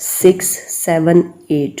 6, 7, 8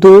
2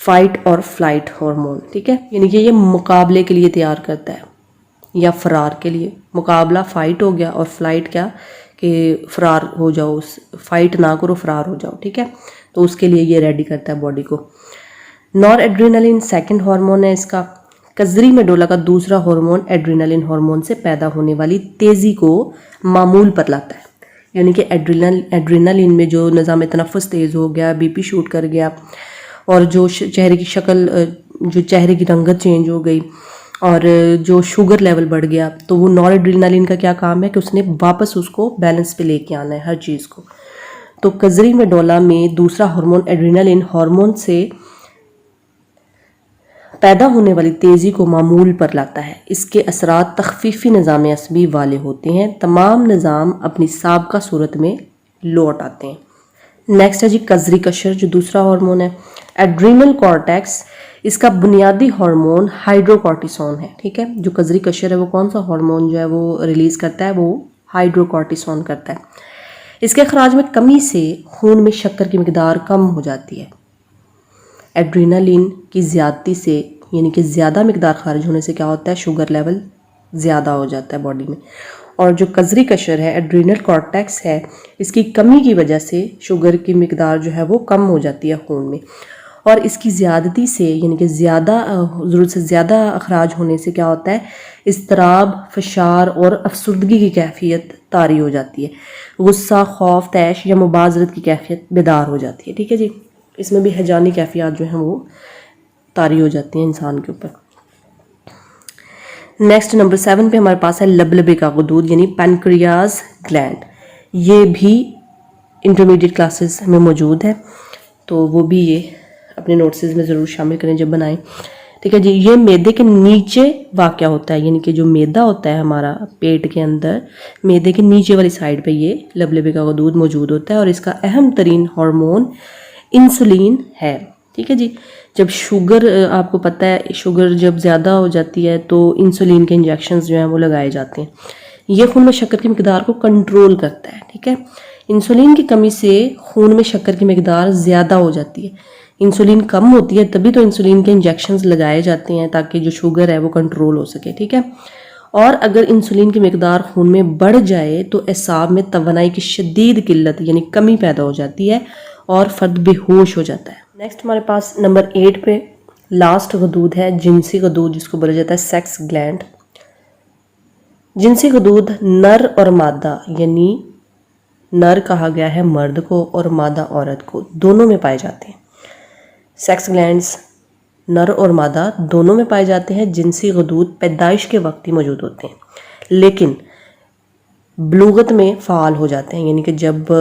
fight اور flight hormone, ٹھیک ہے، یعنی کہ یہ مقابلے کے لیے تیار کرتا ہے یا فرار کے لیے. مقابلہ فائٹ ہو گیا اور فلائٹ کیا کہ فرار ہو جاؤ، فائٹ نہ کرو، فرار ہو جاؤ، ٹھیک ہے. تو اس کے لیے یہ ریڈی کرتا ہے باڈی کو. نور ایڈرینلن سیکنڈ ہارمون ہے اس کا. کزری میڈولا کا دوسرا ہارمون ایڈرینلن ہارمون سے پیدا ہونے والی تیزی کو معمول پر لاتا ہے. یعنی کہ ایڈرینلن میں جو نظام تنفس تیز ہو گیا، بی پی شوٹ کر گیا، اور جو چہرے کی شکل، جو چہرے کی رنگت چینج ہو گئی، اور جو شوگر لیول بڑھ گیا، تو وہ نور ایڈرینلن کا کیا کام ہے کہ اس نے واپس اس کو بیلنس پہ لے کے آنا ہے ہر چیز کو. تو کزری میڈولا میں دوسرا ہارمون ایڈرینلن ہارمون سے پیدا ہونے والی تیزی کو معمول پر لاتا ہے. اس کے اثرات تخفیفی نظام عصبی والے ہوتے ہیں. تمام نظام اپنی سابقہ صورت میں لوٹ آتے ہیں. نیکسٹ ہے جی کزری کشر، جو دوسرا ہارمون ہے. ایڈرینل کارٹیکس، اس کا بنیادی ہارمون ہائیڈروکورٹیسون ہے، ٹھیک ہے. جو کزری کشر ہے وہ کون سا ہارمون جو ہے وہ ریلیز کرتا ہے؟ وہ ہائیڈروکورٹیسون کرتا ہے. اس کے اخراج میں کمی سے خون میں شکر کی مقدار کم ہو جاتی ہے. ایڈرینلن کی زیادتی سے، یعنی کہ زیادہ مقدار خارج ہونے سے کیا ہوتا ہے؟ شوگر لیول زیادہ ہو جاتا ہے باڈی میں. اور جو کزری کشر ہے، ایڈرینل کارٹیکس ہے، اس کی کمی کی وجہ سے شوگر کی مقدار جو ہے وہ کم ہو جاتی ہے خون میں. اور اس کی زیادتی سے، یعنی کہ زیادہ ضرورت سے زیادہ اخراج ہونے سے کیا ہوتا ہے؟ اضطراب، فشار اور افسردگی کی کیفیت طاری ہو جاتی ہے. غصہ، خوف، طیش یا مبازرت کی کیفیت بیدار ہو جاتی ہے، ٹھیک ہے جی. اس میں بھی ہیجانی کیفیات جو ہیں وہ طاری ہو جاتی ہیں انسان کے اوپر. نیکسٹ نمبر 7 پہ ہمارے پاس ہے لبلبے کا غدود، یعنی پینکریاز گلینڈ. یہ بھی انٹرمیڈیٹ کلاسز میں موجود ہے، تو وہ بھی یہ اپنے نوٹسز میں ضرور شامل کریں جب بنائیں، ٹھیک ہے جی. یہ معدے کے نیچے واقع ہوتا ہے، یعنی کہ جو معدہ ہوتا ہے ہمارا پیٹ کے اندر، معدے کے نیچے والی سائڈ پہ یہ لبلبے کا غدود موجود ہوتا ہے. اور اس کا اہم ترین ہارمون انسولین ہے، ٹھیک ہے جی. جب شوگر، آپ کو پتہ ہے شوگر جب زیادہ ہو جاتی ہے تو انسولین کے انجیکشنز جو ہیں وہ لگائے جاتے ہیں. یہ خون میں شکر کی مقدار کو کنٹرول کرتا ہے، ٹھیک ہے. انسولین کی کمی سے خون میں شکر کی مقدار زیادہ ہو جاتی ہے. انسولین کم ہوتی ہے تبھی تو انسولین کے انجیکشنز لگائے جاتے ہیں تاکہ جو شوگر ہے وہ کنٹرول ہو سکے، ٹھیک ہے. اور اگر انسولین کی مقدار خون میں بڑھ جائے تو اعصاب میں توانائی کی شدید قلت، یعنی کمی پیدا ہو جاتی ہے اور فرد بے ہوش ہو جاتا ہے. نیکسٹ ہمارے پاس نمبر 8 پہ لاسٹ غدود ہے جنسی غدود، جس کو بولا جاتا ہے سیکس گلینڈ. جنسی غدود نر اور مادہ، یعنی نر کہا گیا ہے مرد کو اور مادہ عورت کو، دونوں میں پائے جاتے ہیں. سیکس گلینڈز نر اور مادہ دونوں میں پائے جاتے ہیں. جنسی غدود پیدائش کے وقت ہی موجود ہوتے ہیں لیکن بلوغت میں فعال ہو جاتے ہیں، یعنی کہ جب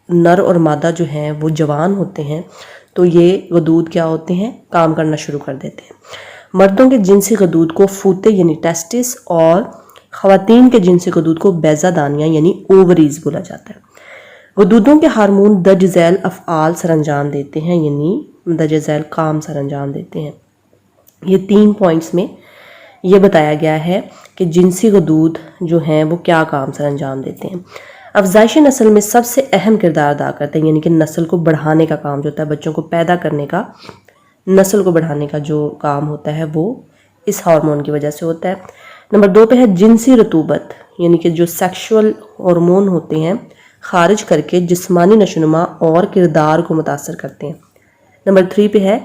نر اور مادہ جو ہیں وہ جوان ہوتے ہیں تو یہ غدود کیا ہوتے ہیں؟ کام کرنا شروع کر دیتے ہیں. مردوں کے جنسی غدود کو فوتے یعنی ٹیسٹس، اور خواتین کے جنسی غدود کو بیضہ دانیاں یعنی اووریز بولا جاتا ہے. غدودوں کے ہارمون درج ذیل افعال سر انجام دیتے ہیں، یعنی درج ذیل کام سر انجام دیتے ہیں. یہ 3 پوائنٹس میں یہ بتایا گیا ہے کہ جنسی غدود جو ہیں وہ کیا کام سر انجام دیتے ہیں. افزائش نسل میں سب سے اہم کردار ادا کرتے ہیں، یعنی کہ نسل کو بڑھانے کا کام جو ہوتا ہے، بچوں کو پیدا کرنے کا، نسل کو بڑھانے کا جو کام ہوتا ہے وہ اس ہارمون کی وجہ سے ہوتا ہے. نمبر 2 پہ ہے جنسی رطوبت، یعنی کہ جو سیکشول ہارمون ہوتے ہیں خارج کر کے جسمانی نشوونما اور کردار کو متاثر کرتے ہیں. نمبر 3 پہ ہے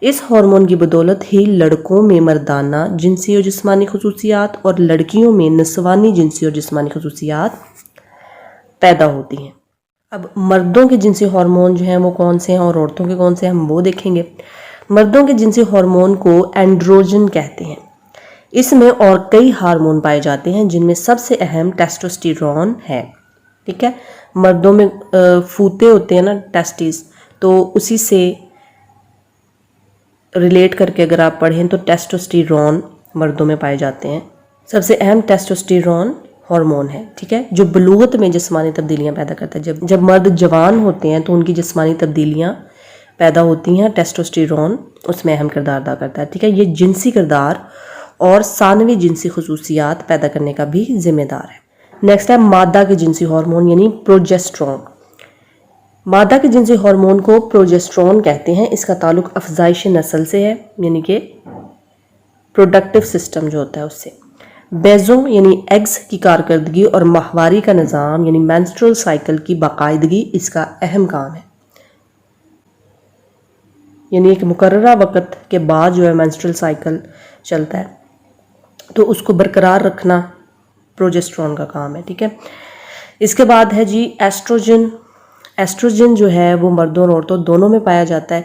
اس ہارمون کی بدولت ہی لڑکوں میں مردانہ جنسی اور جسمانی خصوصیات اور لڑکیوں میں نسوانی جنسی اور جسمانی خصوصیات پیدا ہوتی ہیں. اب مردوں کے جنسی ہارمون جو ہیں وہ کون سے ہیں اور عورتوں کے کون سے ہیں ہم وہ دیکھیں گے. مردوں کے جنسی ہارمون کو اینڈروجن کہتے ہیں. اس میں اور کئی ہارمون پائے جاتے ہیں جن میں سب سے اہم ٹیسٹوسٹیرون ہے، ٹھیک ہے. مردوں میں فوتے ہوتے ہیں نا ٹیسٹیز، تو اسی سے ریلیٹ کر کے اگر آپ پڑھیں تو ٹیسٹوسٹیرون مردوں میں پائے جاتے ہیں. سب سے اہم ٹیسٹوسٹیرون ہارمون ہے، ٹھیک ہے، جو بلوغت میں جسمانی تبدیلیاں پیدا کرتا ہے. جب مرد جوان ہوتے ہیں تو ان کی جسمانی تبدیلیاں پیدا ہوتی ہیں، ٹیسٹوسٹیرون اس میں اہم کردار ادا کرتا ہے، ٹھیک ہے. یہ جنسی کردار اور ثانوی جنسی خصوصیات پیدا کرنے کا بھی ذمہ دار ہے. نیکسٹ ہے مادہ کے جنسی ہارمون یعنی پروجیسٹرون. مادہ کے جنسی ہارمون کو پروجسٹرون کہتے ہیں. اس کا تعلق افزائش نسل سے ہے، یعنی کہ پروڈکٹیو سسٹم جو ہوتا ہے اس سے. بیزوں یعنی ایگز کی کارکردگی اور ماہواری کا نظام یعنی مینسٹرول سائیکل کی باقاعدگی اس کا اہم کام ہے. یعنی ایک مقررہ وقت کے بعد جو ہے مینسٹرول سائیکل چلتا ہے تو اس کو برقرار رکھنا پروجسٹرون کا کام ہے. ٹھیک ہے. اس کے بعد ہے جی ایسٹروجن. ایسٹروجن جو ہے وہ مردوں اور عورتوں دونوں میں پایا جاتا ہے.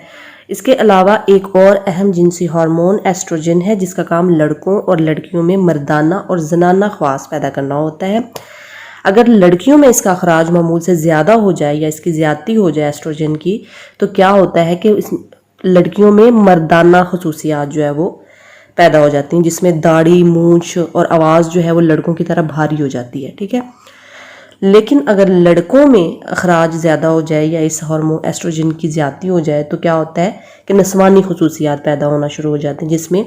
اس کے علاوہ ایک اور اہم جنسی ہارمون ایسٹروجن ہے جس کا کام لڑکوں اور لڑکیوں میں مردانہ اور زنانہ خواص پیدا کرنا ہوتا ہے. اگر لڑکیوں میں اس کا اخراج معمول سے زیادہ ہو جائے یا اس کی زیادتی ہو جائے ایسٹروجن کی تو کیا ہوتا ہے کہ اس لڑکیوں میں مردانہ خصوصیات جو ہے وہ پیدا ہو جاتی ہیں، جس میں داڑھی، مونچھ اور آواز جو ہے وہ لڑکوں کی طرح بھاری ہو جاتی ہے. ٹھیک ہے. لیکن اگر لڑکوں میں اخراج زیادہ ہو جائے یا اس ہارمون ایسٹروجن کی زیادتی ہو جائے تو کیا ہوتا ہے کہ نسوانی خصوصیات پیدا ہونا شروع ہو جاتے ہیں، جس میں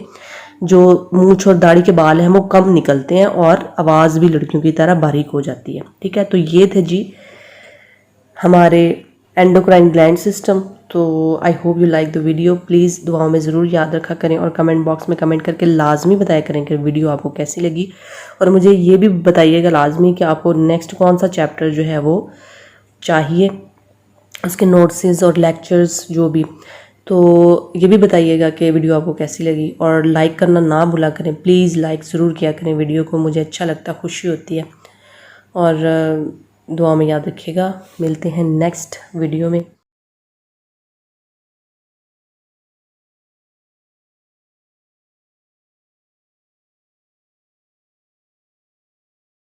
جو مونچھ اور داڑھی کے بال ہیں وہ کم نکلتے ہیں اور آواز بھی لڑکیوں کی طرح باریک ہو جاتی ہے. ٹھیک ہے. تو یہ تھے جی ہمارے اینڈوکرائن گلینڈ سسٹم. تو I hope you like the video. Please دعاؤں میں ضرور یاد رکھا کریں اور کمنٹ باکس میں کمنٹ کر کے لازمی بتایا کریں کہ ویڈیو آپ کو کیسی لگی، اور مجھے یہ بھی بتائیے گا لازمی کہ آپ کو نیکسٹ کون سا چیپٹر جو ہے وہ چاہیے، اس کے نوٹسز اور لیکچرز جو بھی. تو یہ بھی بتائیے گا کہ ویڈیو آپ کو کیسی لگی، اور لائک کرنا نہ بھولا کریں. پلیز لائک ضرور کیا کریں ویڈیو کو، مجھے اچھا لگتا ہے، خوشی ہوتی ہے. اور دعا میں یاد رکھیے گا. ملتے ہیں نیکسٹ ویڈیو میں.